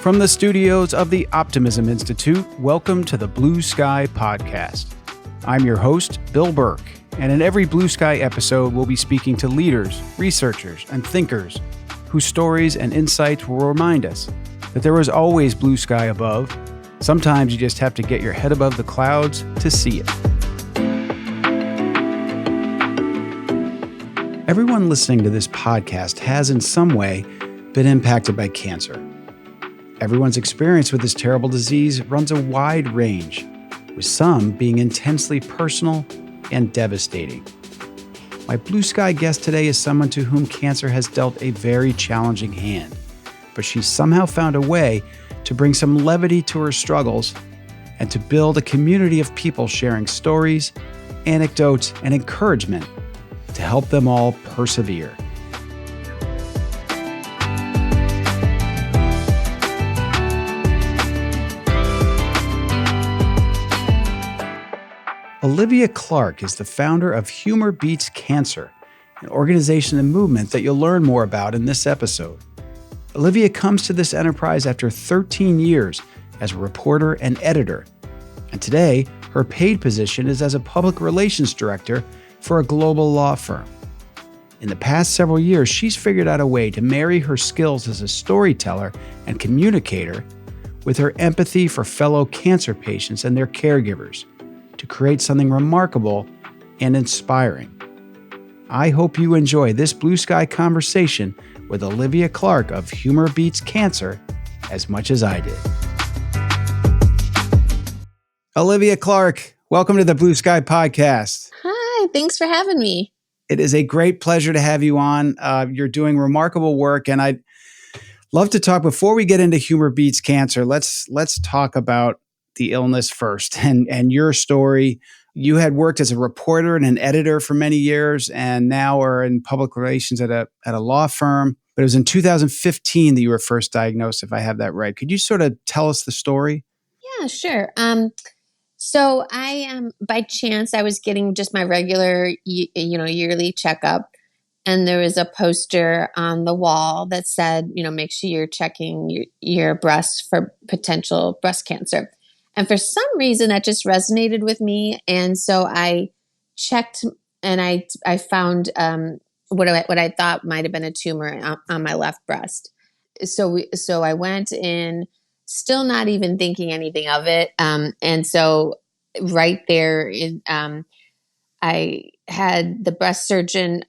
From the studios of the Optimism Institute, welcome to the Blue Sky Podcast. I'm your host, Bill Burke, and in every Blue Sky episode, we'll be speaking to leaders, researchers, and thinkers whose stories and insights will remind us that there is always blue sky above. Sometimes you just have to get your head above the clouds to see it. Everyone listening to this podcast has in some way been impacted by cancer. Everyone's experience with this terrible disease runs a wide range, with some being intensely personal and devastating. My Blue Sky guest today is someone to whom cancer has dealt a very challenging hand, but she's somehow found a way to bring some levity to her struggles and to build a community of people sharing stories, anecdotes, and encouragement to help them all persevere. Olivia Clarke is the founder of Humor Beats Cancer, an organization and movement that you'll learn more about in this episode. Olivia comes to this enterprise after 13 years as a reporter and editor, and today her paid position is as a public relations director for a global law firm. In the past several years, she's figured out a way to marry her skills as a storyteller and communicator with her empathy for fellow cancer patients and their caregivers, to create something remarkable and inspiring. I hope you enjoy this Blue Sky conversation with Olivia Clarke of Humor Beats Cancer as much as I did. Olivia Clarke, welcome to the Blue Sky Podcast. Hi, thanks for having me. It is a great pleasure to have you on. You're doing remarkable work, and I'd love to talk, before we get into Humor Beats Cancer, let's talk about the illness first and your story. You had worked as a reporter and an editor for many years and now are in public relations at a law firm. But it was in 2015 that you were first diagnosed, if I have that right. Could you sort of tell us the story? Yeah, sure. So I, by chance, I was getting just my regular, yearly checkup. And there was a poster on the wall that said, make sure you're checking your breast for potential breast cancer. And for some reason, that just resonated with me. And so I checked and I found what I thought might have been a tumor on my left breast. So I went in, still not even thinking anything of it. And so right there, I had the breast surgeon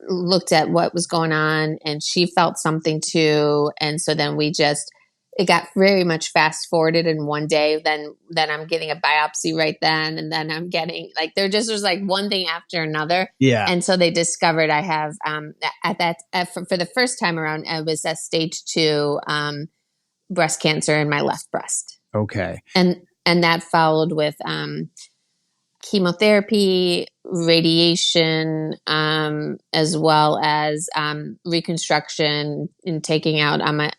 looked at what was going on, and she felt something too. And so then it got very much fast forwarded in one day. Then I'm getting a biopsy right then. And then I'm getting there just was one thing after another. Yeah. And so they discovered I have, for the first time around, it was a stage 2 breast cancer in my left breast. Okay. And that followed with chemotherapy, radiation, as well as reconstruction and taking out on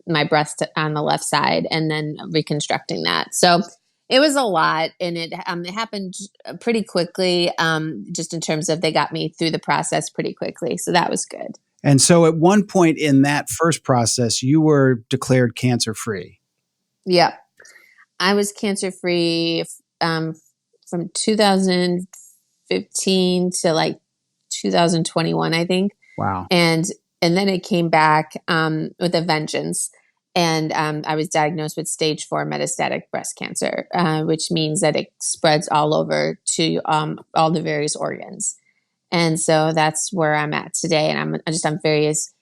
my breast on the left side, and then reconstructing that. So it was a lot, and it happened pretty quickly. Just in terms of they got me through the process pretty quickly, so that was good. And so at one point in that first process, you were declared cancer-free. Yep, I was cancer-free from 2015 to 2021, I think. Wow. And then it came back with a vengeance. And I was diagnosed with stage 4 metastatic breast cancer, which means that it spreads all over to all the various organs. And so that's where I'm at today. And I'm just on various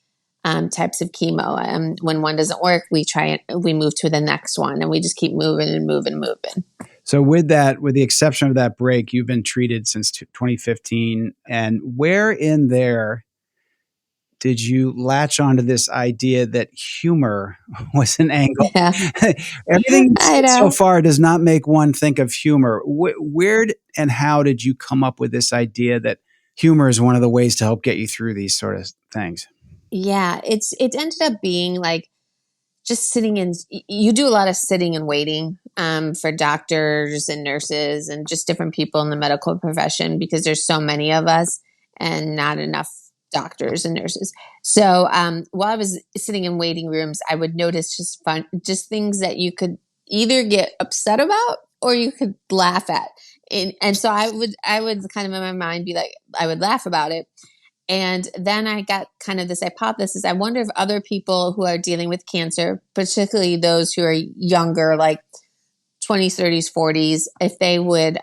types of chemo. When one doesn't work, we move to the next one, and we just keep moving and moving and moving. So with the exception of that break, you've been treated since 2015. And where in there did you latch onto this idea that humor was an angle? Yeah. Everything so far does not make one think of humor. Where and how did you come up with this idea that humor is one of the ways to help get you through these sort of things? Yeah, it ended up being just sitting in. You do a lot of sitting and waiting for doctors and nurses and just different people in the medical profession, because there's so many of us and not enough doctors and nurses. So while I was sitting in waiting rooms, I would notice just things that you could either get upset about or you could laugh at. And so I would kind of in my mind be like, I would laugh about it. And then I got kind of this hypothesis. I wonder if other people who are dealing with cancer, particularly those who are younger, like 20s, 30s, 40s, if they would,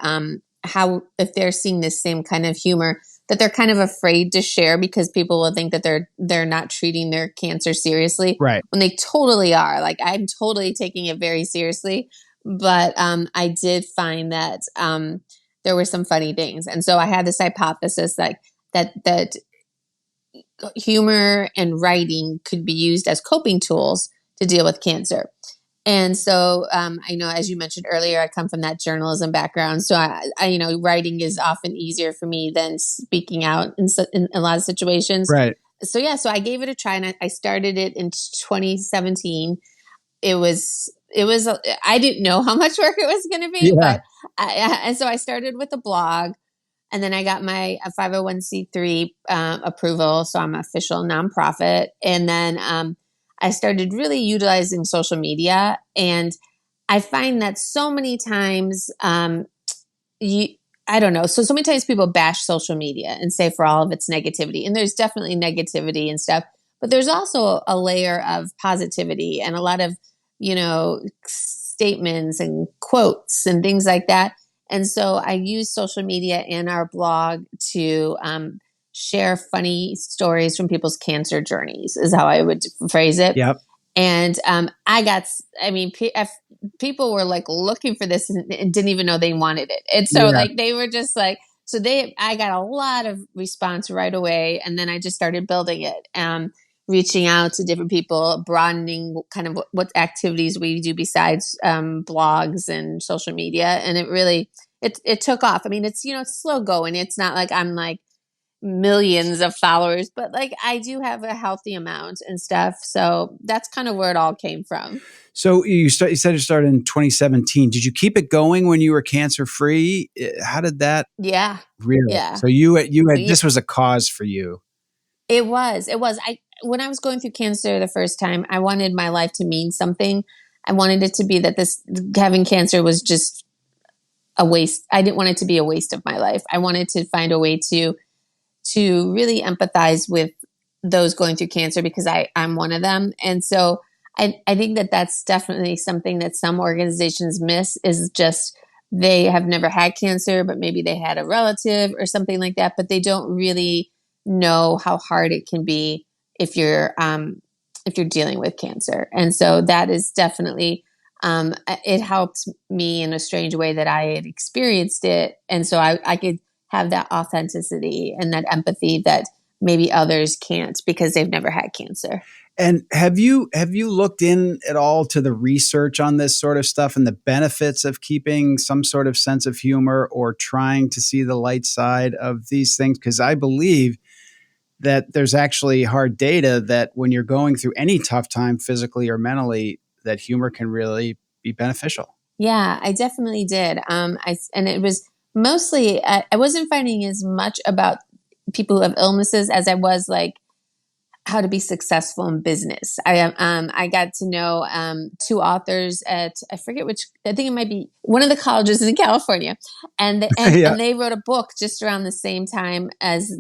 if they're seeing this same kind of humor that they're kind of afraid to share because people will think that they're not treating their cancer seriously, Right. when they totally are. Like, I'm totally taking it very seriously, but I did find that there were some funny things, and so I had this hypothesis that humor and writing could be used as coping tools to deal with cancer. And so I know, as you mentioned earlier, I come from that journalism background. So writing is often easier for me than speaking out in a lot of situations. Right. So I gave it a try, and I started it in 2017. It was I didn't know how much work it was going to be, Yeah. but and so I started with a blog. And then I got my 501c3 approval, so I'm an official nonprofit. And then I started really utilizing social media. And I find that so many times, I don't know, so many times people bash social media and say for all of its negativity. And there's definitely negativity and stuff, but there's also a layer of positivity and a lot of, statements and quotes and things like that. And so I use social media and our blog to share funny stories from people's cancer journeys, is how I would phrase it. Yep. And people were like looking for this and didn't even know they wanted it. And so they were just like, I got a lot of response right away. And then I just started building it, reaching out to different people, broadening kind of what activities we do besides blogs and social media. And it really, it took off. I mean, it's slow going. It's not like I'm like millions of followers, but like I do have a healthy amount and stuff. So that's kind of where it all came from. So you said you started in 2017. Did you keep it going when you were cancer free? How did that? Yeah. Really? Yeah. So you had this was a cause for you. It was. When I was going through cancer the first time, I wanted my life to mean something. I wanted it to be that having cancer was just a waste. I didn't want it to be a waste of my life. I wanted to find a way to really empathize with those going through cancer because I'm one of them. And so I think that's definitely something that some organizations miss, is just they have never had cancer, but maybe they had a relative or something like that, but they don't really know how hard it can be if you're dealing with cancer. And so that is definitely it helped me in a strange way that I had experienced it. And so I could have that authenticity and that empathy that maybe others can't because they've never had cancer. And have you looked in at all to the research on this sort of stuff and the benefits of keeping some sort of sense of humor or trying to see the light side of these things? Because I believe that there's actually hard data that when you're going through any tough time physically or mentally, that humor can really be beneficial. Yeah, I definitely did. And it was mostly, I wasn't finding as much about people who have illnesses as I was like how to be successful in business. I got to know two authors at, I forget which, I think it might be one of the colleges in California, and Yeah. and they wrote a book just around the same time as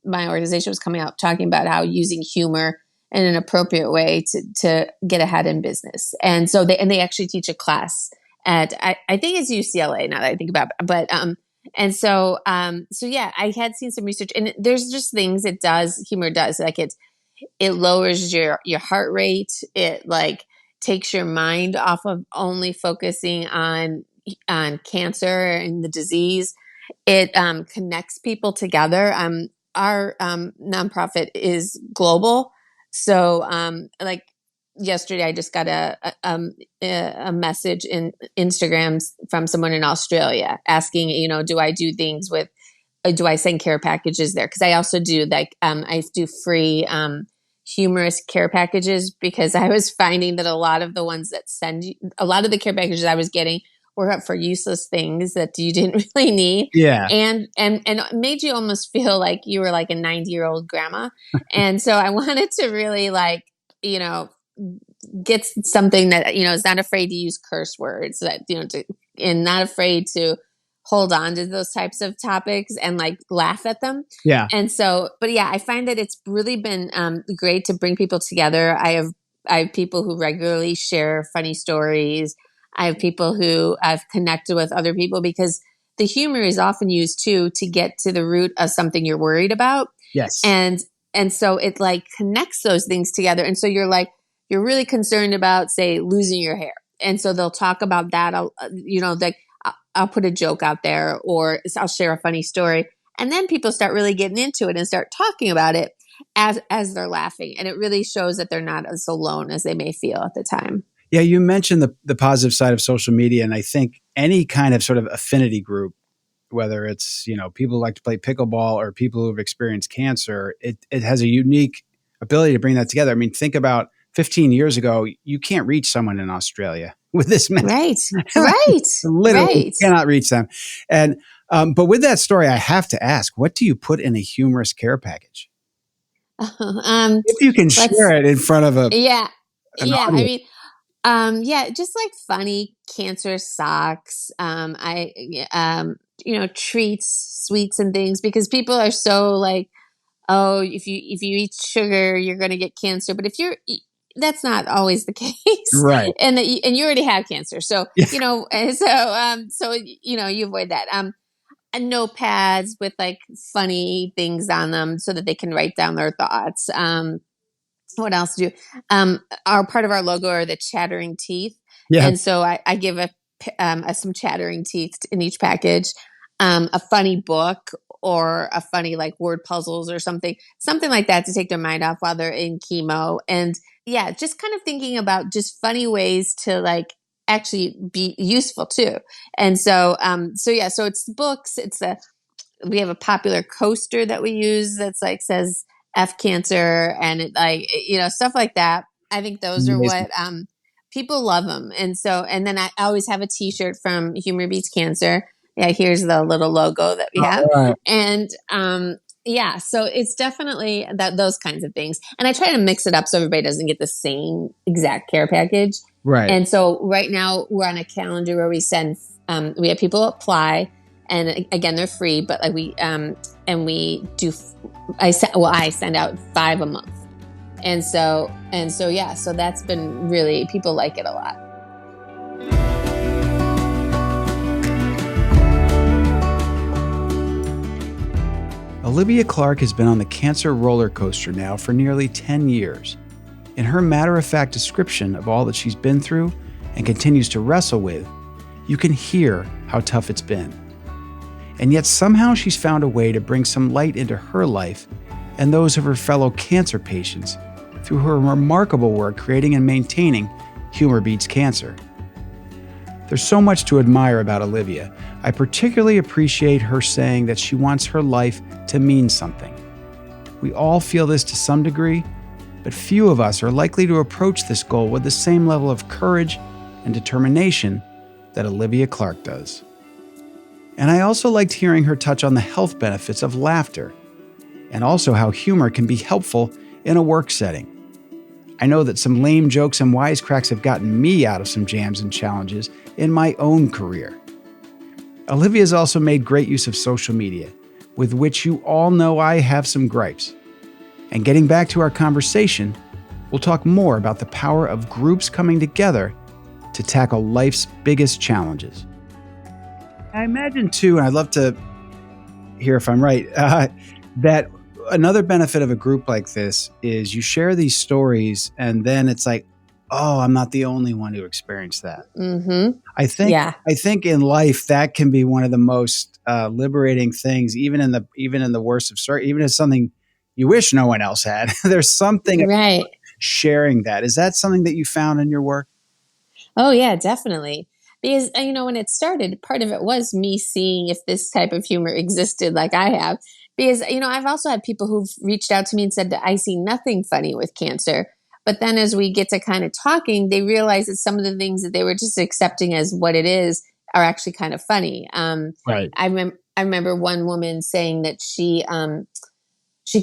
my organization was coming out, talking about how using humor in an appropriate way to get ahead in business. And so they actually teach a class at I think it's UCLA now that I think about it. But and so yeah, I had seen some research, and there's just things humor does, like it lowers your heart rate. It like takes your mind off of only focusing on cancer and the disease. It connects people together. Our nonprofit is global, so like yesterday, I just got a message in Instagram from someone in Australia asking, do I do things with, do I send care packages there? Because I also do I do free humorous care packages, because I was finding that a lot of the ones that a lot of the care packages I was getting work up for useless things that you didn't really need. Yeah. And it made you almost feel like you were like a 90-year-old grandma. And so I wanted to really like, get something that, is not afraid to use curse words that, and not afraid to hold on to those types of topics and like laugh at them. Yeah. And so, but yeah, I find that it's really been great to bring people together. I have people who regularly share funny stories. I have people who I've connected with other people because the humor is often used too to get to the root of something you're worried about. Yes. And so it like connects those things together. And so you're really concerned about, say, losing your hair. And so they'll talk about that. I'll put a joke out there or I'll share a funny story. And then people start really getting into it and start talking about it as they're laughing. And it really shows that they're not as alone as they may feel at the time. Yeah, you mentioned the positive side of social media. And I think any kind of sort of affinity group, whether it's, people who like to play pickleball or people who've experienced cancer, it has a unique ability to bring that together. I mean, think about 15 years ago, you can't reach someone in Australia with this message. Right. Literally cannot reach them. And, but with that story, I have to ask, what do you put in a humorous care package? If you can share it in front of an audience. I mean, just like funny cancer socks. Treats, sweets and things, because people are so like, oh, if you eat sugar, you're going to get cancer. But that's not always the case. Right. And you already have cancer. So, Yeah. you avoid that. And notepads with like funny things on them so that they can write down their thoughts. What else do our part of our logo are the chattering teeth. Yeah. And so I give some chattering teeth in each package, a funny book or a funny like word puzzles or something like that to take their mind off while they're in chemo. And yeah, just kind of thinking about just funny ways to like actually be useful too. And so it's books. We have a popular coaster that we use that's like says F cancer and it like, stuff like that. I think those are what people love them. And then I always have a t-shirt from Humor Beats Cancer. Yeah, here's the little logo that we have. Right. And so it's definitely those kinds of things. And I try to mix it up so everybody doesn't get the same exact care package. Right. And so right now we're on a calendar where we send, we have people apply, and again, they're free, but like I send out 5 a month. And so that's been really, people like it a lot. Olivia Clarke has been on the cancer roller coaster now for nearly 10 years. In her matter-of-fact description of all that she's been through and continues to wrestle with, you can hear how tough it's been. And yet somehow she's found a way to bring some light into her life and those of her fellow cancer patients through her remarkable work creating and maintaining Humor Beats Cancer. There's so much to admire about Olivia. I particularly appreciate her saying that she wants her life to mean something. We all feel this to some degree, but few of us are likely to approach this goal with the same level of courage and determination that Olivia Clarke does. And I also liked hearing her touch on the health benefits of laughter, and also how humor can be helpful in a work setting. I know that some lame jokes and wisecracks have gotten me out of some jams and challenges in my own career. Olivia's also made great use of social media, with which you all know I have some gripes. And getting back to our conversation, we'll talk more about the power of groups coming together to tackle life's biggest challenges. I imagine too, and I'd love to hear if I'm right, that another benefit of a group like this is you share these stories and then it's like, oh, I'm not the only one who experienced that. Mm-hmm. I think in life that can be one of the most liberating things, even in the worst of stories, even if it's something you wish no one else had. There's something right. about sharing that. Is that something that you found in your work? Oh yeah, definitely. Because, when it started, part of it was me seeing if this type of humor existed like I have. Because, I've also had people who've reached out to me and said that I see nothing funny with cancer. But then as we get to kind of talking, they realize that some of the things that they were just accepting as what it is are actually kind of funny. Right. I remember one woman saying that she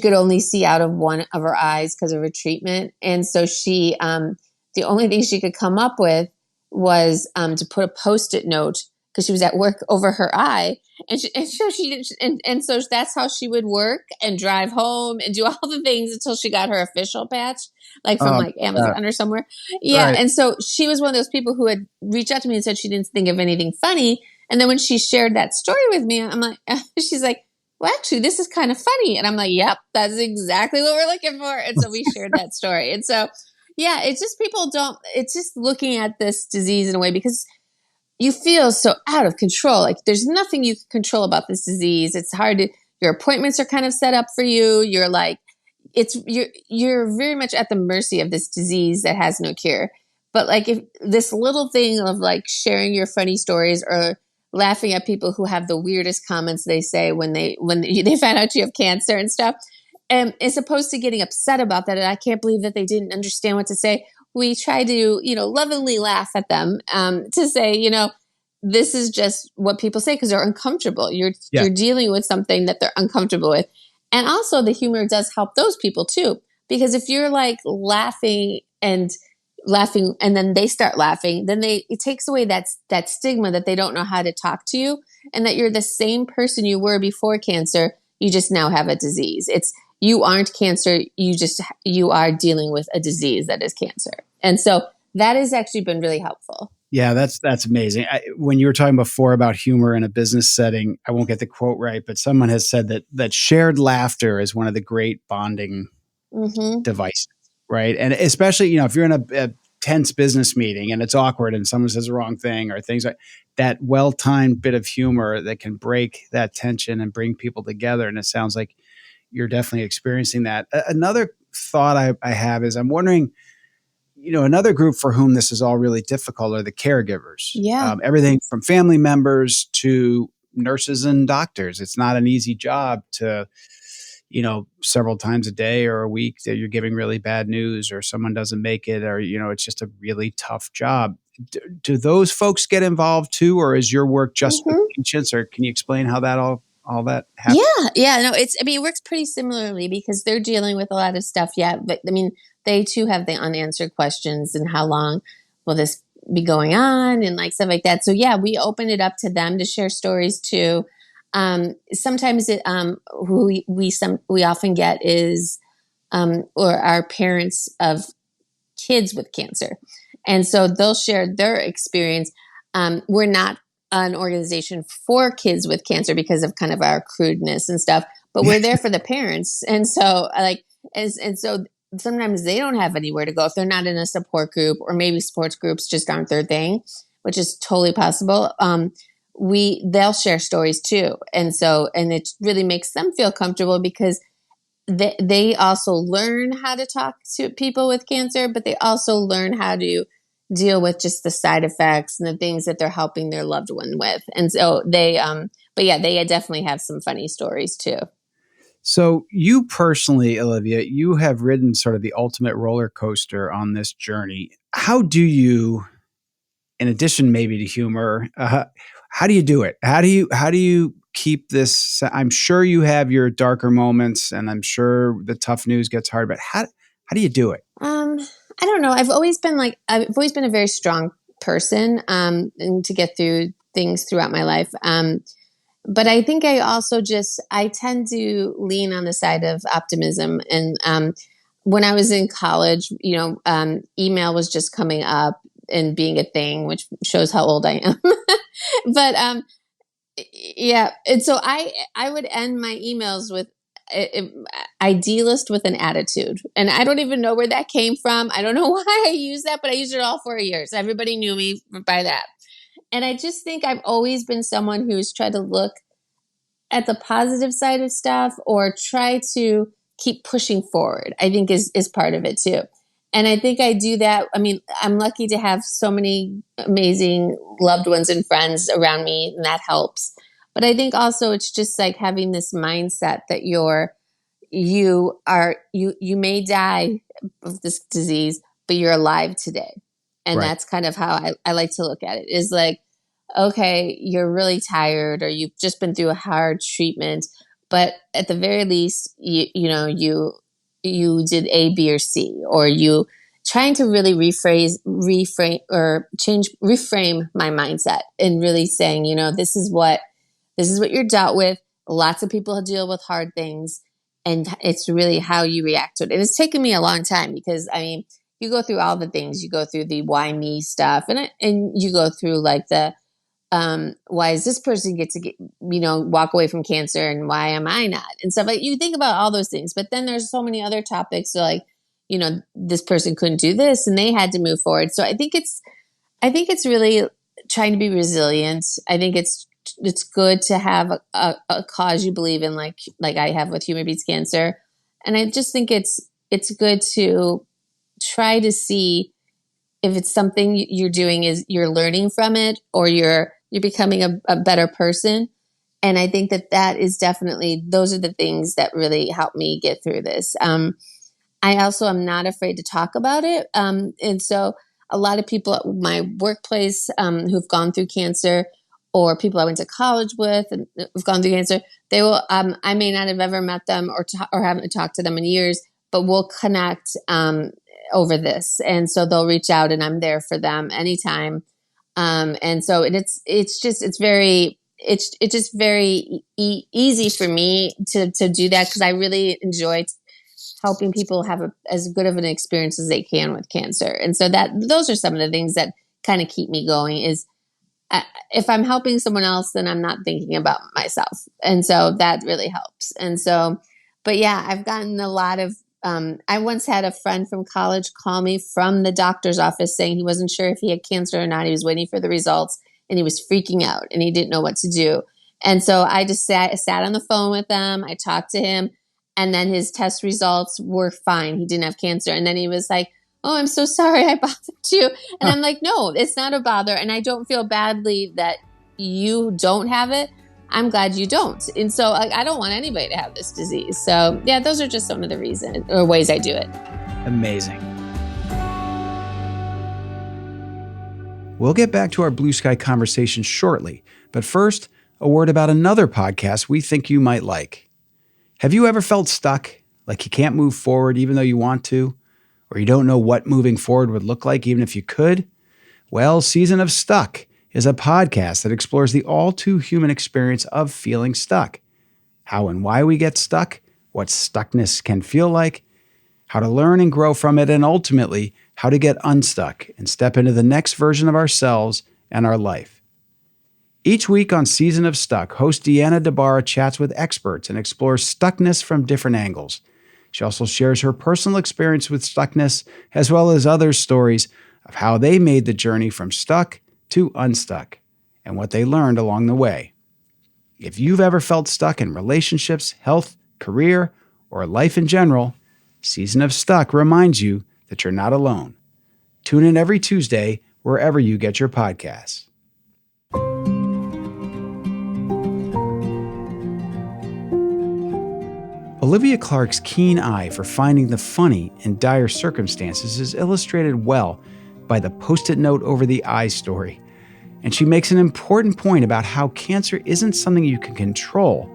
could only see out of one of her eyes because of her treatment. And so the only thing she could come up with was to put a Post-it note because she was at work over her eye. And so that's how she would work and drive home and do all the things until she got her official patch, like from like Amazon or somewhere. Yeah. Right. And so she was one of those people who had reached out to me and said she didn't think of anything funny. And then when she shared that story with me, I'm like, she's like, well, actually, this is kind of funny. And I'm like, yep, that's exactly what we're looking for. And so we shared that story. And so, yeah, it's just it's just looking at this disease in a way because you feel so out of control. Like there's nothing you can control about this disease. It's hard your appointments are kind of set up for you. You're like, you're very much at the mercy of this disease that has no cure. But like if this little thing of like sharing your funny stories or laughing at people who have the weirdest comments they say when they find out you have cancer and stuff, as opposed to getting upset about that, and I can't believe that they didn't understand what to say. We try to, lovingly laugh at them to say, this is just what people say because they're uncomfortable. You're dealing with something that they're uncomfortable with. And also the humor does help those people too. Because if you're like laughing and then they start laughing, then it takes away that stigma that they don't know how to talk to you and that you're the same person you were before cancer. You just now have a disease. You aren't cancer. You are dealing with a disease that is cancer. And so that has actually been really helpful. Yeah, that's amazing. When you were talking before about humor in a business setting, I won't get the quote right, but someone has said that shared laughter is one of the great bonding devices, right? And especially, if you're in a tense business meeting and it's awkward and someone says the wrong thing or things like that, well-timed bit of humor that can break that tension and bring people together. And it sounds like you're definitely experiencing that. Another thought I have is I'm wondering, another group for whom this is all really difficult are the caregivers. Yeah. Everything from family members to nurses and doctors. It's not an easy job to, several times a day or a week that you're giving really bad news or someone doesn't make it or, it's just a really tough job. Do those folks get involved too? Or is your work just with patients? Or can you explain how that all that happens? Yeah. No, it works pretty similarly because they're dealing with a lot of stuff. Yeah. But I mean, they too have the unanswered questions and how long will this be going on and like stuff like that. So yeah, we open it up to them to share stories too. Sometimes who we often get is, or our parents of kids with cancer. And so they'll share their experience. We're not an organization for kids with cancer because of kind of our crudeness and stuff, but we're there for the parents. And so so sometimes they don't have anywhere to go if they're not in a support group, or maybe sports groups just aren't their thing, which is totally possible. They'll share stories too. And it really makes them feel comfortable because they also learn how to talk to people with cancer, but they also learn how to deal with just the side effects and the things that they're helping their loved one with. And so they definitely have some funny stories too. So you personally, Olivia, you have ridden sort of the ultimate roller coaster on this journey. How do you, in addition maybe to humor, how do you do it? How do you keep this? I'm sure you have your darker moments, and I'm sure the tough news gets hard. But how do you do it? I don't know. I've always been a very strong person, and to get through things throughout my life. But I think I tend to lean on the side of optimism. And when I was in college, email was just coming up and being a thing, which shows how old I am. But yeah, and so I would end my emails with idealist with an attitude, and I don't even know where that came from. I don't know why I use that, but I used it all 4 years. Everybody knew me by that. And I just think I've always been someone who's tried to look at the positive side of stuff or try to keep pushing forward, I think is part of it too. And I think I do that. I mean, I'm lucky to have so many amazing loved ones and friends around me, and that helps. But I think also it's just like having this mindset that you may die of this disease, but you're alive today. And Right. that's kind of how I like to look at it, is like, okay, you're really tired or you've just been through a hard treatment, but at the very least, you did A, B, or C, or you trying to really reframe my mindset and really saying, this is what you're dealt with. Lots of people deal with hard things, and it's really how you react to it. And it's taken me a long time because, I mean, you go through all the things. You go through the why me stuff, and you go through like the why is this person walk away from cancer, and why am I not, and stuff like. You think about all those things, but then there's so many other topics. So like, this person couldn't do this, and they had to move forward. So I think it's really trying to be resilient. I think it's good to have a cause you believe in, like I have with Humor Beats Cancer, and I just think it's good to try to see if it's something you're doing is you're learning from it, or you're becoming a better person. And I think that is definitely, those are the things that really help me get through this. I also am not afraid to talk about it. And so a lot of people at my workplace who've gone through cancer, or people I went to college with and who've gone through cancer, they will, I may not have ever met them or haven't talked to them in years, but we'll connect over this. And so they'll reach out, and I'm there for them anytime. And so it's just very easy for me to do that, because I really enjoy helping people have as good of an experience as they can with cancer. And so those are some of the things that kind of keep me going. Is if I'm helping someone else, then I'm not thinking about myself. And so that really helps. And so, but yeah, I've gotten a lot of, I once had a friend from college call me from the doctor's office saying he wasn't sure if he had cancer or not. He was waiting for the results, and he was freaking out, and he didn't know what to do. And so I just sat on the phone with him. I talked to him, and then his test results were fine. He didn't have cancer. And then he was like, "Oh, I'm so sorry I bothered you." And I'm like, "No, it's not a bother. And I don't feel badly that you don't have it. I'm glad you don't." And so I don't want anybody to have this disease. So yeah, those are just some of the reasons or ways I do it. Amazing. We'll get back to our blue sky conversation shortly, but first, a word about another podcast we think you might like. Have you ever felt stuck, like you can't move forward even though you want to, or you don't know what moving forward would look like even if you could? Well, Season of Stuck is a podcast that explores the all-too-human experience of feeling stuck, how and why we get stuck, what stuckness can feel like, how to learn and grow from it, and ultimately, how to get unstuck and step into the next version of ourselves and our life. Each week on Season of Stuck, host Deanna DeBarra chats with experts and explores stuckness from different angles. She also shares her personal experience with stuckness, as well as others' stories of how they made the journey from stuck to unstuck and what they learned along the way. If you've ever felt stuck in relationships, health, career, or life in general, Season of Stuck reminds you that you're not alone. Tune in every Tuesday wherever you get your podcasts. Olivia Clarke's keen eye for finding the funny in dire circumstances is illustrated well by the Post-it note over the eye story. And she makes an important point about how cancer isn't something you can control,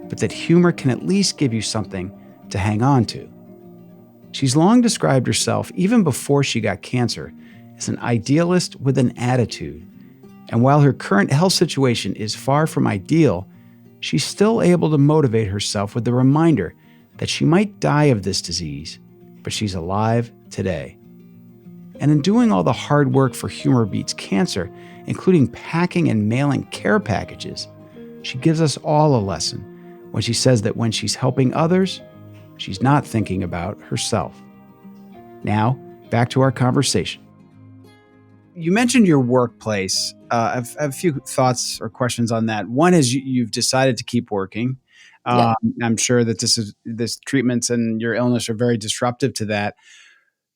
but that humor can at least give you something to hang on to. She's long described herself, even before she got cancer, as an idealist with an attitude. And while her current health situation is far from ideal, she's still able to motivate herself with the reminder that she might die of this disease, but she's alive today. And in doing all the hard work for Humor Beats Cancer, including packing and mailing care packages, she gives us all a lesson when she says that when she's helping others, she's not thinking about herself. Now, back to our conversation. You mentioned your workplace. I have a few thoughts or questions on that. One is you've decided to keep working. Yeah. I'm sure that this treatments and your illness are very disruptive to that.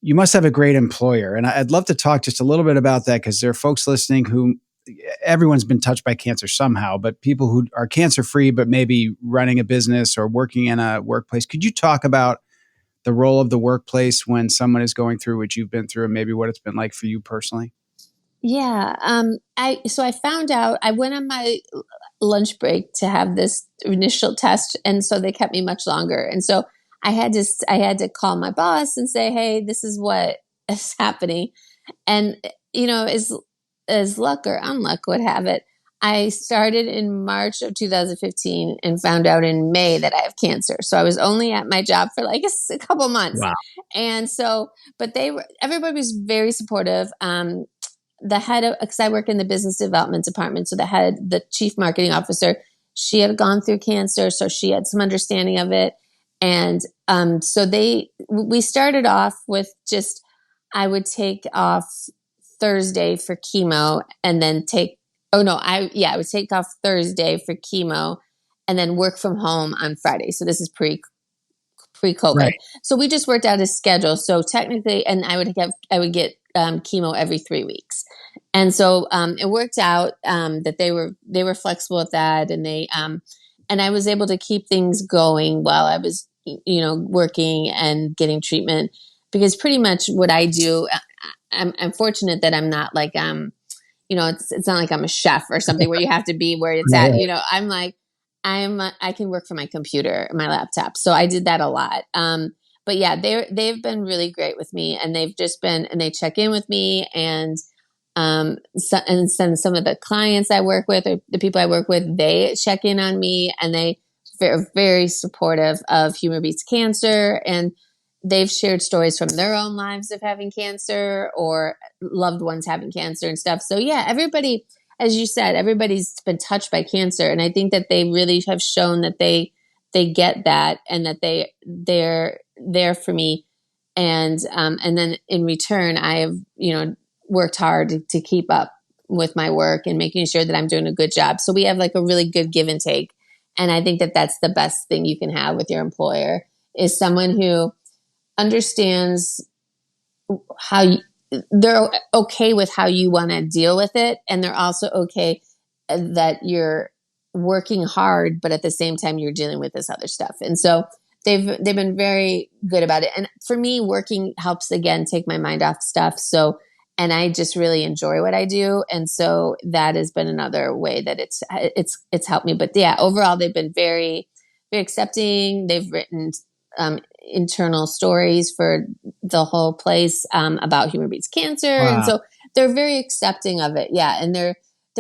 You must have a great employer. And I'd love to talk just a little bit about that, because there are folks listening who everyone's been touched by cancer somehow, but people who are cancer-free but maybe running a business or working in a workplace. Could you talk about the role of the workplace when someone is going through what you've been through, and maybe what it's been like for you personally? Yeah. I found out, I went on my lunch break to have this initial test, and so they kept me much longer. And so I had to call my boss and say, "Hey, this is what is happening." And as luck or unluck would have it, I started in March of 2015 and found out in May that I have cancer. So I was only at my job for like a couple months. Wow. And so, but everybody was very supportive. The head of, because I work in the business development department, so the chief marketing officer, she had gone through cancer, so she had some understanding of it. And so we started off with just, I would take off Thursday for chemo and then I would take off Thursday for chemo and then work from home on Friday. So this is pre-COVID. Right. So we just worked out a schedule. So technically, and I would get chemo every 3 weeks. And so it worked out that they were flexible with that, and and I was able to keep things going while I was working and getting treatment, because pretty much what I do, I'm fortunate that I'm not like it's not like I'm a chef or something where you have to be where it's at. Right. I'm like I can work from my computer, my laptop. So I did that a lot. But yeah, they've been really great with me, and they check in with me, and and send some of the clients I work with, or the people I work with, they check in on me, and they are very supportive of Humor Beats Cancer, and they've shared stories from their own lives of having cancer or loved ones having cancer and stuff. So yeah, everybody, as you said, everybody's been touched by cancer, and I think that they really have shown that they get that, and that they're there for me, and then in return, I have worked hard to keep up with my work and making sure that I'm doing a good job. So we have like a really good give and take, and I think that that's the best thing you can have with your employer, is someone who understands they're okay with how you want to deal with it, and they're also okay that you're working hard, but at the same time you're dealing with this other stuff. And so they've been very good about it. And for me, working helps again take my mind off stuff. So, and I just really enjoy what I do, and so that has been another way that it's helped me. But yeah, overall they've been very, very accepting. They've written internal stories for the whole place about Humor Beats Cancer, and Wow. so they're very accepting of it. Yeah, and they're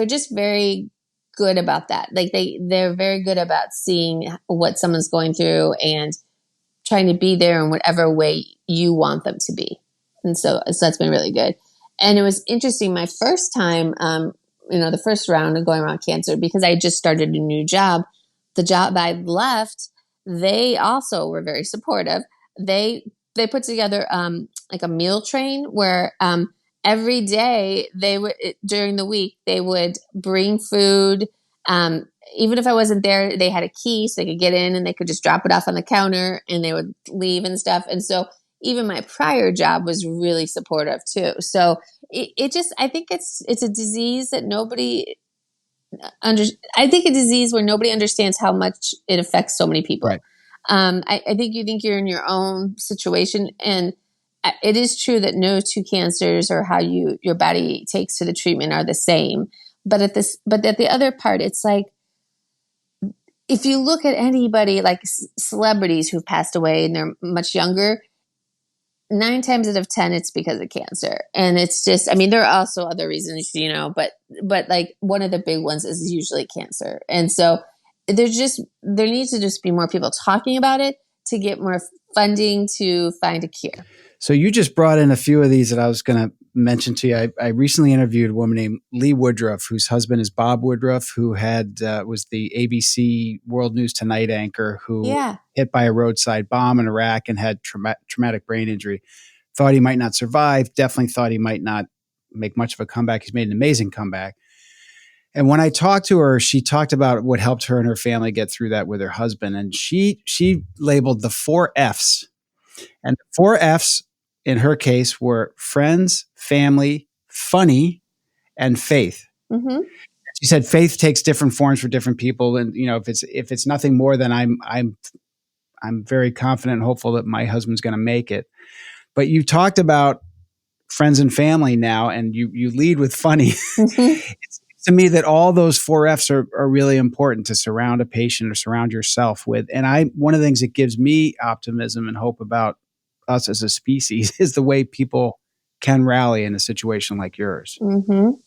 just very good about that. Like they're very good about seeing what someone's going through and trying to be there in whatever way you want them to be. And so that's been really good. And it was interesting. My first time, the first round of going around cancer, because I just started a new job. The job I left, they also were very supportive. They put together like a meal train where every day during the week they would bring food. Even if I wasn't there, they had a key so they could get in, and they could just drop it off on the counter, and they would leave and stuff. And so even my prior job was really supportive too. So I think it's a disease that nobody I think a disease where nobody understands how much it affects so many people. Right. I think you think you're in your own situation, and it is true that no two cancers or how your body takes to the treatment are the same. But at the other part, it's like, if you look at anybody like celebrities who've passed away and they're much younger, 9 times out of 10, it's because of cancer. And it's just, I mean, there are also other reasons, but like one of the big ones is usually cancer. And so there needs to just be more people talking about it to get more funding to find a cure. So you just brought in a few of these that I was going to mention to you. I recently interviewed a woman named Lee Woodruff, whose husband is Bob Woodruff, who was the ABC World News Tonight anchor, who hit by a roadside bomb in Iraq and had traumatic brain injury. Thought he might not survive. Definitely thought he might not make much of a comeback. He's made an amazing comeback. And when I talked to her, she talked about what helped her and her family get through that with her husband. And she labeled the 4 F's. And the 4 F's in her case were friends, family, funny, and faith. Mm-hmm. She said faith takes different forms for different people. And, if it's nothing more than I'm very confident and hopeful that my husband's going to make it. But you talked about friends and family now, and you lead with funny. Mhm. It's to me that all those four F's are really important to surround a patient or surround yourself with. And one of the things that gives me optimism and hope about us as a species is the way people can rally in a situation like yours. Mhm.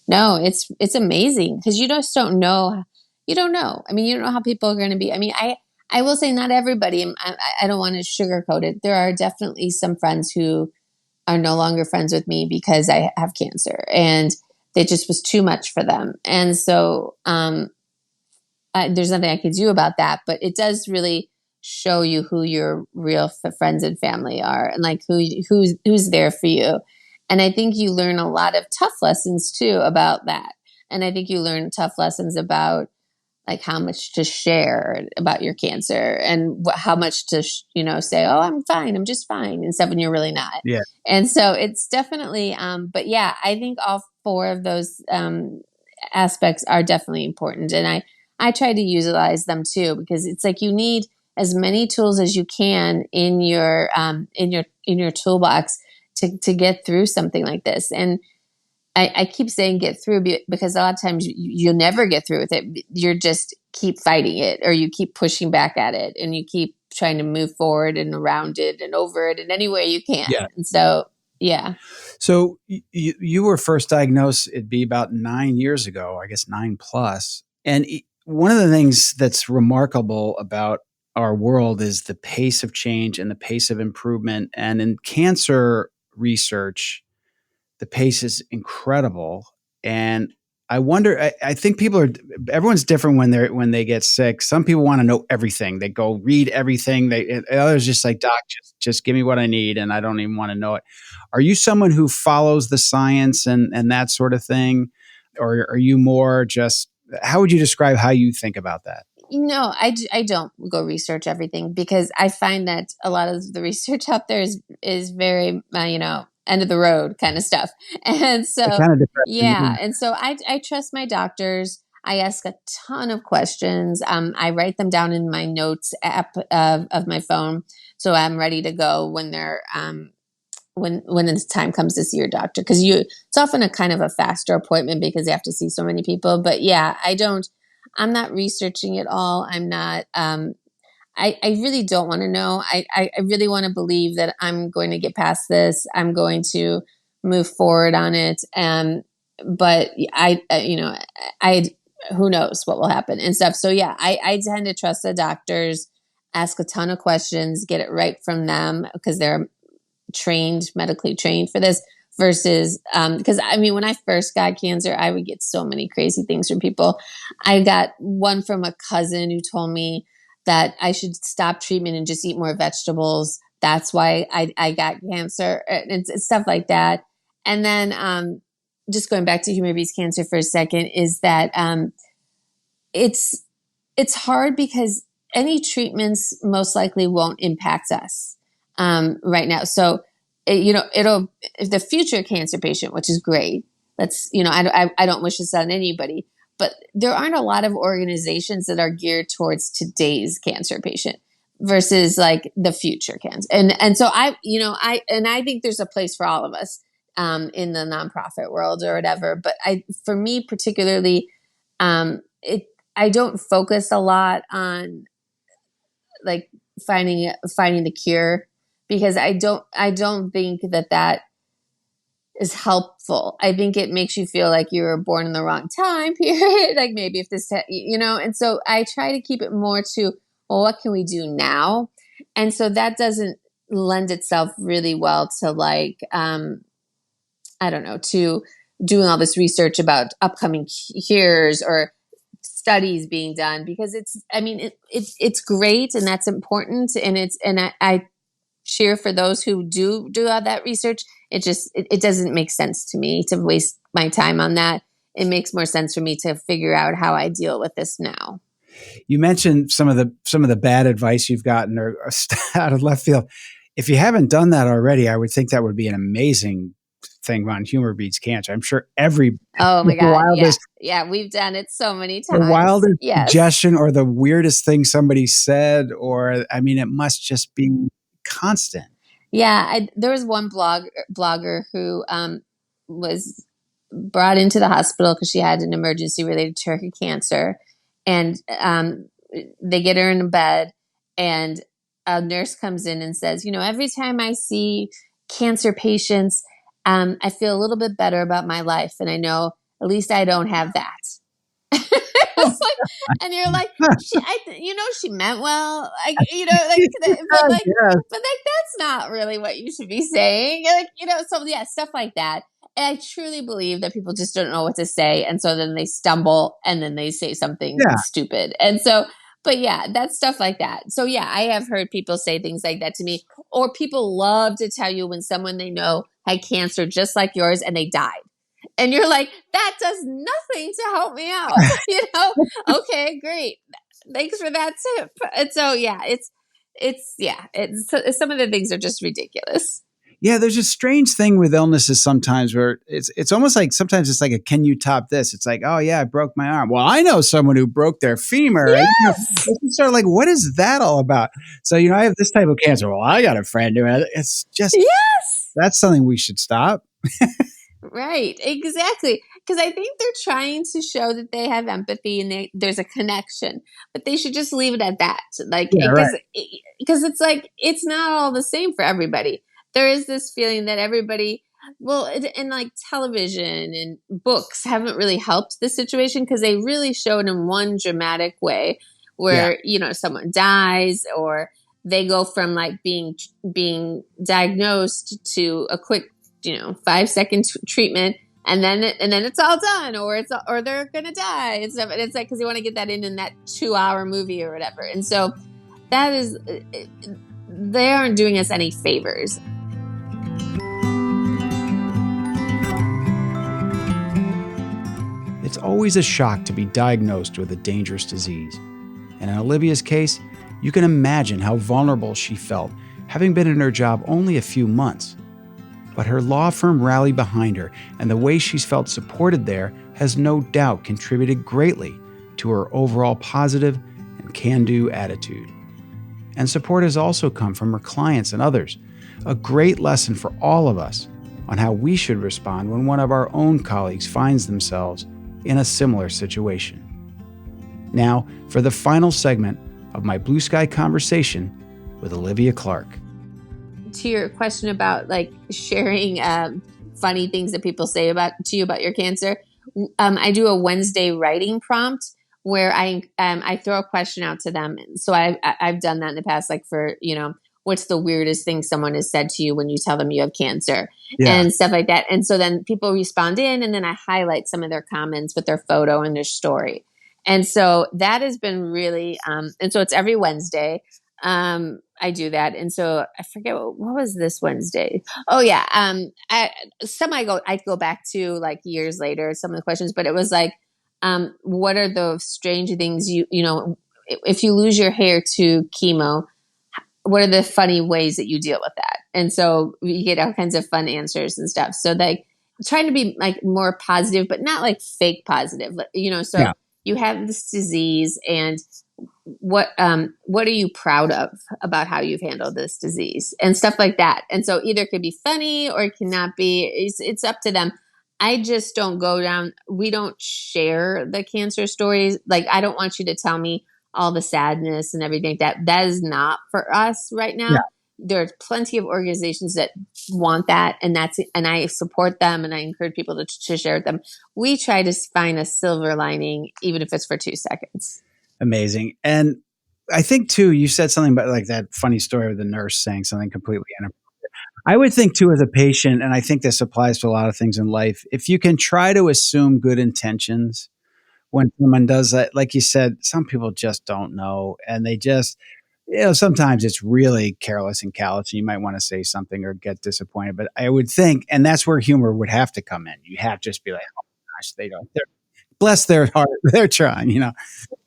No, it's amazing because you just don't know. You don't know. I mean, you don't know how people are going to be. I mean, I will say not everybody. I don't want to sugarcoat it. There are definitely some friends who are no longer friends with me because I have cancer, and it just was too much for them. And so, there's nothing I could do about that. But it does really show you who your real friends and family are, and like who's there for you. And I think you learn a lot of tough lessons too about that. And I think you learn tough lessons about like how much to share about your cancer and how much to say, oh, I'm fine, I'm just fine, instead when you're really not. Yeah. And so it's definitely but yeah, I think all four of those aspects are definitely important, and I try to utilize them too, because it's like you need as many tools as you can in your toolbox to get through something like this. And I keep saying get through because a lot of times you'll never get through with it. You're just keep fighting it, or you keep pushing back at it, and you keep trying to move forward and around it and over it in any way you can. Yeah. And so, yeah. So you were first diagnosed, it'd be about 9 years ago, I guess 9+. And one of the things that's remarkable about our world is the pace of change and the pace of improvement. And in cancer research, the pace is incredible. And I wonder, I think everyone's different when they get sick. Some people want to know everything. They go read everything. And others just like, doc, just give me what I need, and I don't even want to know it. Are you someone who follows the science and that sort of thing? Or are you more just, how would you describe how you think about that? No, I don't go research everything, because I find that a lot of the research out there is very, end of the road kind of stuff. And so, Kind of depressing. yeah. And so I trust my doctors. I ask a ton of questions. I write them down in my notes app of my phone, so I'm ready to go when they're, when the time comes to see your doctor. Because it's often a kind of a faster appointment because you have to see so many people. But yeah, I'm not researching it all. I'm not, I really don't want to know. I really want to believe that I'm going to get past this. I'm going to move forward on it. But who knows what will happen and stuff. So yeah, I tend to trust the doctors, ask a ton of questions, get it right from them, because they're medically trained for this, versus because I mean, when I first got cancer, I would get so many crazy things from people. I got one from a cousin who told me that I should stop treatment and just eat more vegetables. That's why I got cancer, and it's stuff like that. And then just going back to human beats cancer for a second, is that it's hard because any treatments most likely won't impact us right now. So, it'll, if the future cancer patient, which is great. I don't wish this on anybody, but there aren't a lot of organizations that are geared towards today's cancer patient versus like the future cancer. And so I think there's a place for all of us in the nonprofit world or whatever. But for me particularly, I don't focus a lot on like finding the cure, because I don't think that is helpful. I think it makes you feel like you were born in the wrong time period. Like maybe if this, and so I try to keep it more to, well, what can we do now? And so that doesn't lend itself really well to like, I don't know, to doing all this research about upcoming cures or studies being done, because it's great and that's important, and I cheer for those who do all that research. It doesn't make sense to me to waste my time on that. It makes more sense for me to figure out how I deal with this now. You mentioned some of the bad advice you've gotten or out of left field. If you haven't done that already, I would think that would be an amazing thing on Humor Beats Cancer. I'm sure Oh my God. Yeah. We've done it so many times. The wildest yes. suggestion or the weirdest thing somebody said, or, I mean, it must just be constant. Yeah, there was one blogger who was brought into the hospital because she had an emergency related to her cancer, and they get her in bed, and a nurse comes in and says, every time I see cancer patients, I feel a little bit better about my life, and I know at least I don't have that. It's like, and you're like, she meant well, Yes. but that's not really what you should be saying, so yeah, stuff like that. And I truly believe that people just don't know what to say, and so then they stumble, and then they say something Yeah. stupid, and so. But yeah, that's stuff like that. So yeah, I have heard people say things like that to me, or people love to tell you when someone they know had cancer just like yours and they died. And you're like, that does nothing to help me out. Okay, great. Thanks for that tip. And so, yeah, some of the things are just ridiculous. Yeah, there's a strange thing with illnesses sometimes where it's almost like sometimes it's like a can you top this? It's like, oh yeah, I broke my arm. Well, I know someone who broke their femur. Yes. It's sort of like, what is that all about? So, I have this type of cancer. Well, I got a friend who it's just, yes, that's something we should stop. Right, exactly. Because I think they're trying to show that they have empathy and there's a connection, but they should just leave it at that. Like, because it's like, it's not all the same for everybody. There is this feeling that everybody, well, and like television and books haven't really helped the situation because they really showed in one dramatic way where, someone dies or they go from like being diagnosed to a quick 5-second treatment, and then it's all done, or they're gonna die and stuff. And it's like because you want to get that in that 2-hour movie or whatever. And so that is, they aren't doing us any favors. It's always a shock to be diagnosed with a dangerous disease. And in Olivia's case, you can imagine how vulnerable she felt, having been in her job only a few months. But her law firm rallied behind her, and the way she's felt supported there has no doubt contributed greatly to her overall positive and can-do attitude. And support has also come from her clients and others, a great lesson for all of us on how we should respond when one of our own colleagues finds themselves in a similar situation. Now, for the final segment of my Blue Sky conversation with Olivia Clarke. To your question about like sharing funny things that people say to you about your cancer, I do a Wednesday writing prompt where I throw a question out to them. So I've done that in the past, like for what's the weirdest thing someone has said to you when you tell them you have cancer and stuff like that. And so then people respond in, and then I highlight some of their comments with their photo and their story. And so that has been really, and so it's every Wednesday. I do that. And so I forget what was this Wednesday. Oh yeah. I go back to like years later, some of the questions, but it was like, what are the strange things if you lose your hair to chemo, what are the funny ways that you deal with that? And so you get all kinds of fun answers and stuff. So like trying to be like more positive, but not like fake positive, so you have this disease, and what are you proud of about how you've handled this disease and stuff like that. And so either it could be funny or it cannot be. It's up to them. I just don't go down. We don't share the cancer stories. Like, I don't want you to tell me all the sadness and everything. That is not for us right now. There's plenty of organizations that want that, and I support them, and I encourage people to share with them. We try to find a silver lining, even if it's for 2 seconds. Amazing. And I think too, you said something about like that funny story of the nurse saying something completely inappropriate. I would think too, as a patient, and I think this applies to a lot of things in life, if you can try to assume good intentions when someone does that, like you said, some people just don't know, and they just, sometimes it's really careless and callous, and you might want to say something or get disappointed. But I would think, and that's where humor would have to come in. You have to just be like, oh gosh, bless their heart, they're trying,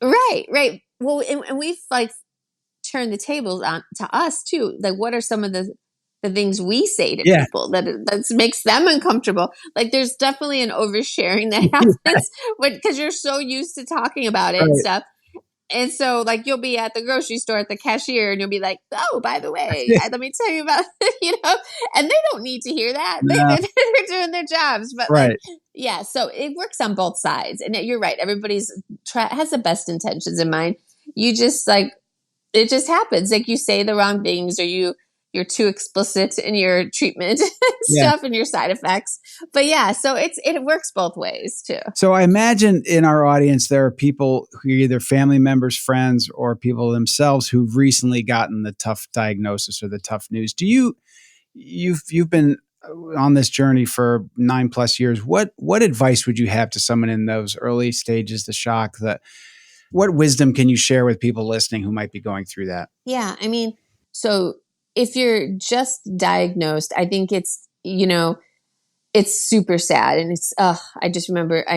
Right. Well, and we've like turned the tables on to us too. Like, what are some of the things we say to people that makes them uncomfortable? Like, there's definitely an oversharing that happens because you're so used to talking about it and stuff. And so, like, you'll be at the grocery store at the cashier and you'll be like, oh, by the way, let me tell you about, and they don't need to hear that. No, They're doing their jobs. But, like, right. yeah, so it works on both sides. And you're right. Everybody's has the best intentions in mind. You just, like, it just happens. Like, you say the wrong things, or you're too explicit in your treatment and Yeah. stuff and your side effects. But yeah, so it works both ways too. So I imagine in our audience, there are people who are either family members, friends, or people themselves who've recently gotten the tough diagnosis or the tough news. You've been on this journey for 9+ years. What advice would you have to someone in those early stages, the shock, what wisdom can you share with people listening who might be going through that? Yeah, I mean, so if you're just diagnosed, I think it's super sad. And I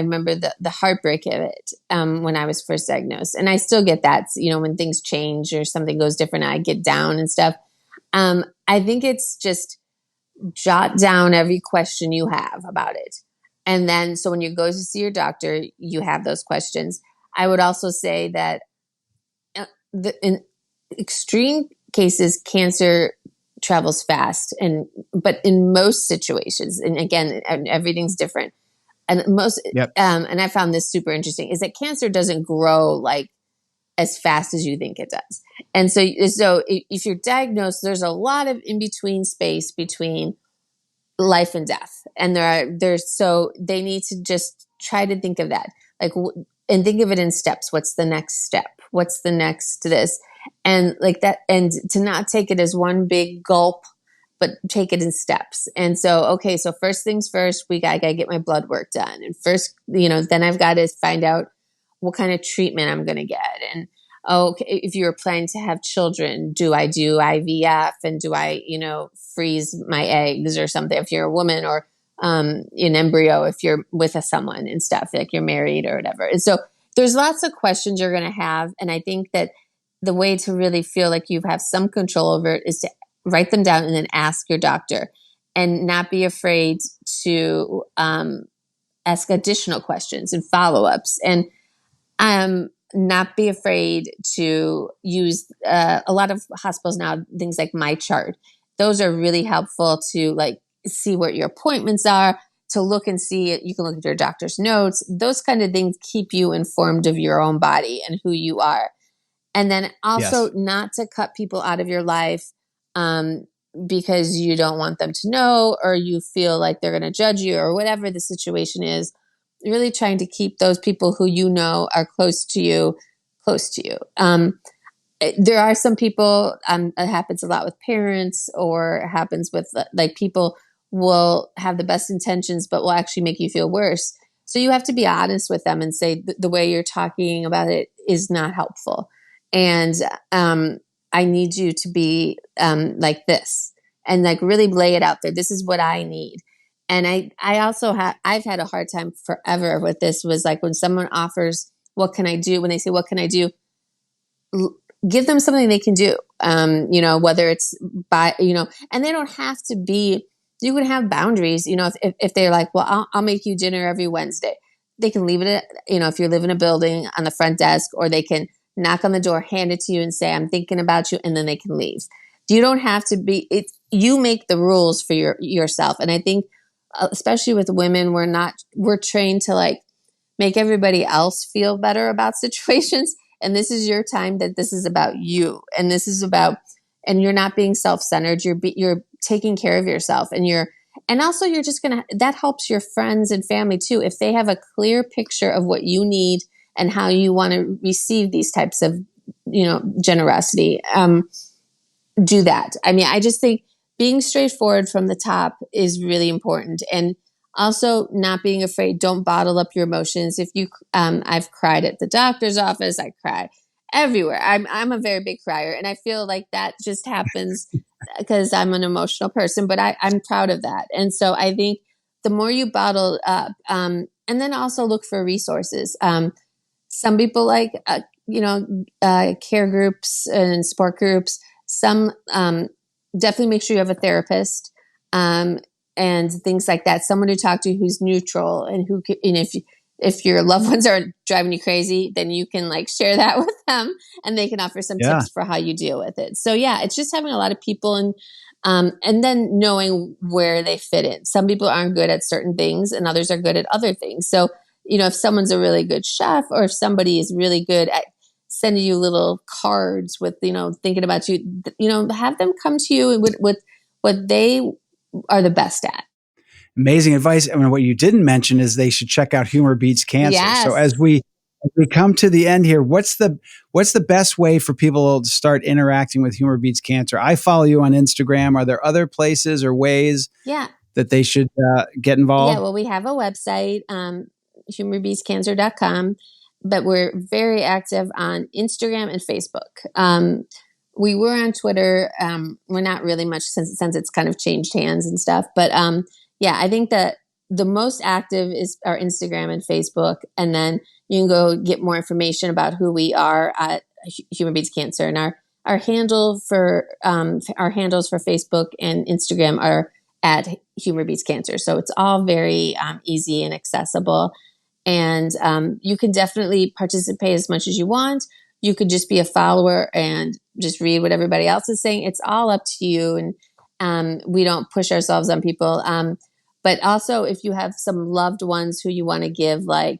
remember the heartbreak of it when I was first diagnosed. And I still get that, when things change or something goes different, I get down and stuff. I think it's just jot down every question you have about it. And then, so when you go to see your doctor, you have those questions. I would also say that in extreme cases, cancer travels fast, but in most situations, and again, everything's different. And Yep. And I found this super interesting, is that cancer doesn't grow like as fast as you think it does. And so if you're diagnosed, there's a lot of in between space between life and death. And so they need to just try to think of that, like, and think of it in steps. What's the next step? What's the next this? And like that, and to not take it as one big gulp, but take it in steps. And so, okay, so first things first, I gotta get my blood work done. And first, then I've got to find out what kind of treatment I'm going to get. And okay, if you're planning to have children, do I do IVF, and do I, freeze my eggs or something if you're a woman, or an embryo if you're with someone and stuff, like you're married or whatever. And so there's lots of questions you're going to have. And I think that the way to really feel like you have some control over it is to write them down and then ask your doctor, and not be afraid to ask additional questions and follow-ups, and not be afraid to use a lot of hospitals now, things like My Chart. Those are really helpful to, like, see what your appointments are, to look and see. You can look at your doctor's notes. Those kind of things keep you informed of your own body and who you are. And then also, Yes. not to cut people out of your life because you don't want them to know, or you feel like they're going to judge you, or whatever the situation is. Really trying to keep those people who are close to you, close to you. There are some people, it happens a lot with parents, or happens with, like, people will have the best intentions, but will actually make you feel worse. So you have to be honest with them and say, the way you're talking about it is not helpful. And I need you to be like this, and, like, really lay it out there. This is what I need. And I also I've had a hard time forever with this, was like, when someone offers, what can I do? When they say, what can I do? Give them something they can do, whether it's and they don't have to be, you can have boundaries, if they're like, well, I'll make you dinner every Wednesday. They can leave it at, if you live in a building, on the front desk, or they can knock on the door, hand it to you, and say, I'm thinking about you. And then they can leave. You don't have to be, you make the rules for yourself. And I think, especially with women, we're trained to, like, make everybody else feel better about situations. And this is your time, that this is about you. And this is about, and you're not being self-centered. You're taking care of yourself, and also you're just that helps your friends and family too. If they have a clear picture of what you need and how you want to receive these types of, generosity, do that. I mean, I just think being straightforward from the top is really important. And also not being afraid. Don't bottle up your emotions. If you, I've cried at the doctor's office. I cry everywhere. I'm a very big crier, and I feel like that just happens because I'm an emotional person, but I'm proud of that. And so I think the more you bottle up, and then also look for resources. Some people like, care groups and support groups. Some, definitely make sure you have a therapist, and things like that. Someone to talk to who's neutral, and who, if your loved ones are driving you crazy, then you can like share that with them and they can offer some Yeah. tips for how you deal with it. So yeah, it's just having a lot of people and then knowing where they fit in. Some people aren't good at certain things and others are good at other things. So, if someone's a really good chef or if somebody is really good at sending you little cards with, thinking about you, have them come to you with what they are the best at. Amazing advice. I mean, what you didn't mention is they should check out Humor Beats Cancer. Yes. So as we come to the end here, what's the best way for people to start interacting with Humor Beats Cancer? I follow you on Instagram. Are there other places or ways that they should get involved? Yeah, well, we have a website, humorbeatscancer.com, but we're very active on Instagram and Facebook. We were on Twitter. We're not really much since it's kind of changed hands and stuff. But yeah, I think that the most active is our Instagram and Facebook. And then you can go get more information about who we are at Humor Beats Cancer. And our handles for Facebook and Instagram are at Humor Beats Cancer. So it's all very easy and accessible. And you can definitely participate as much as you want. You could just be a follower and just read what everybody else is saying. It's all up to you. And we don't push ourselves on people. But also, if you have some loved ones who you want to give like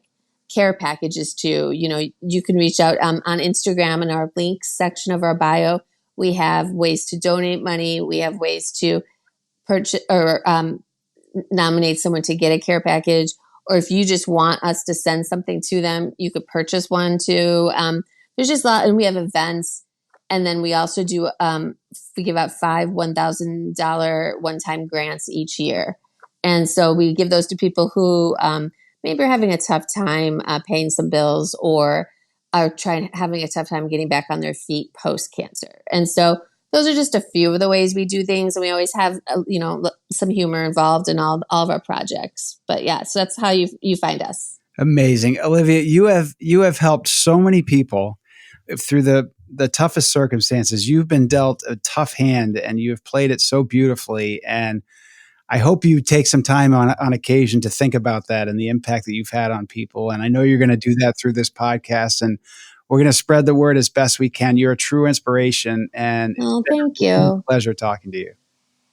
care packages to, you can reach out on Instagram in our links section of our bio. We have ways to donate money. We have ways to purchase or nominate someone to get a care package. Or if you just want us to send something to them, you could purchase one too. There's just a lot, and we have events. And then we also do, we give out 5 $1,000 one-time grants each year. And so we give those to people who maybe are having a tough time paying some bills or are having a tough time getting back on their feet post-cancer. And so those are just a few of the ways we do things. And we always have, some humor involved in all of our projects. But yeah, so that's how you find us. Amazing. Olivia, you have helped so many people through the toughest circumstances. You've been dealt a tough hand and you've played it so beautifully. And I hope you take some time on occasion to think about that and the impact that you've had on people. And I know you're going to do that through this podcast, and we're going to spread the word as best we can. You're a true inspiration, and thank you. It's a pleasure talking to you.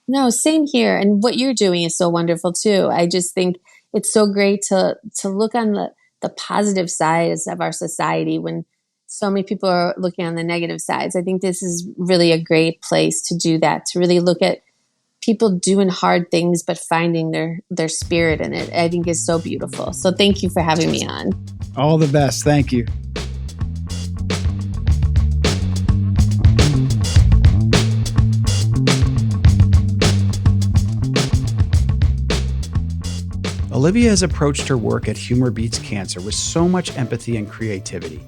No, same here. And what you're doing is so wonderful too. I just think it's so great to look on the positive sides of our society when so many people are looking on the negative sides. I think this is really a great place to do that, to really look at people doing hard things, but finding their spirit in it, I think is so beautiful. So thank you for having me on. All the best. Thank you. Olivia has approached her work at Humor Beats Cancer with so much empathy and creativity.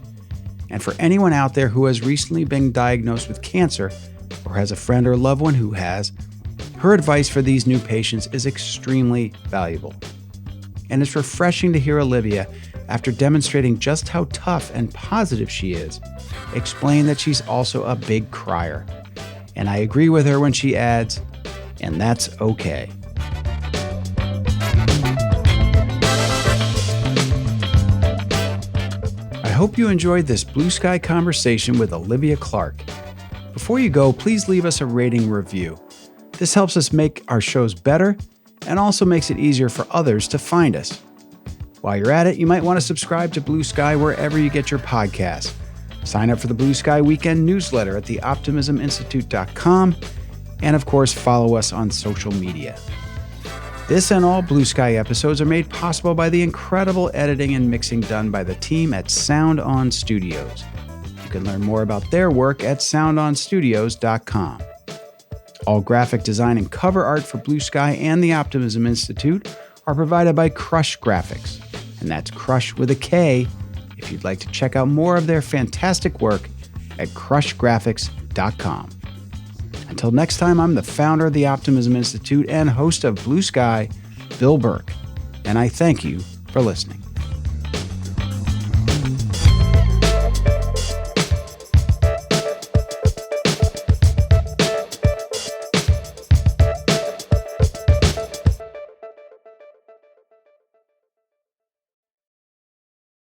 And for anyone out there who has recently been diagnosed with cancer or has a friend or loved one who has, her advice for these new patients is extremely valuable. And it's refreshing to hear Olivia, after demonstrating just how tough and positive she is, explain that she's also a big crier. And I agree with her when she adds, and that's okay. I hope you enjoyed this blue sky conversation with Olivia Clarke. Before you go, please leave us a rating review. This helps us make our shows better and also makes it easier for others to find us. While you're at it, you might want to subscribe to Blue Sky wherever you get your podcasts. Sign up for the Blue Sky Weekend newsletter at theoptimisminstitute.com, and of course, follow us on social media. This and all Blue Sky episodes are made possible by the incredible editing and mixing done by the team at Sound On Studios. You can learn more about their work at soundonstudios.com. All graphic design and cover art for Blue Sky and the Optimism Institute are provided by Crush Graphics, and that's Crush with a K if you'd like to check out more of their fantastic work at crushgraphics.com. Until next time, I'm the founder of the Optimism Institute and host of Blue Sky, Bill Burke, and I thank you for listening.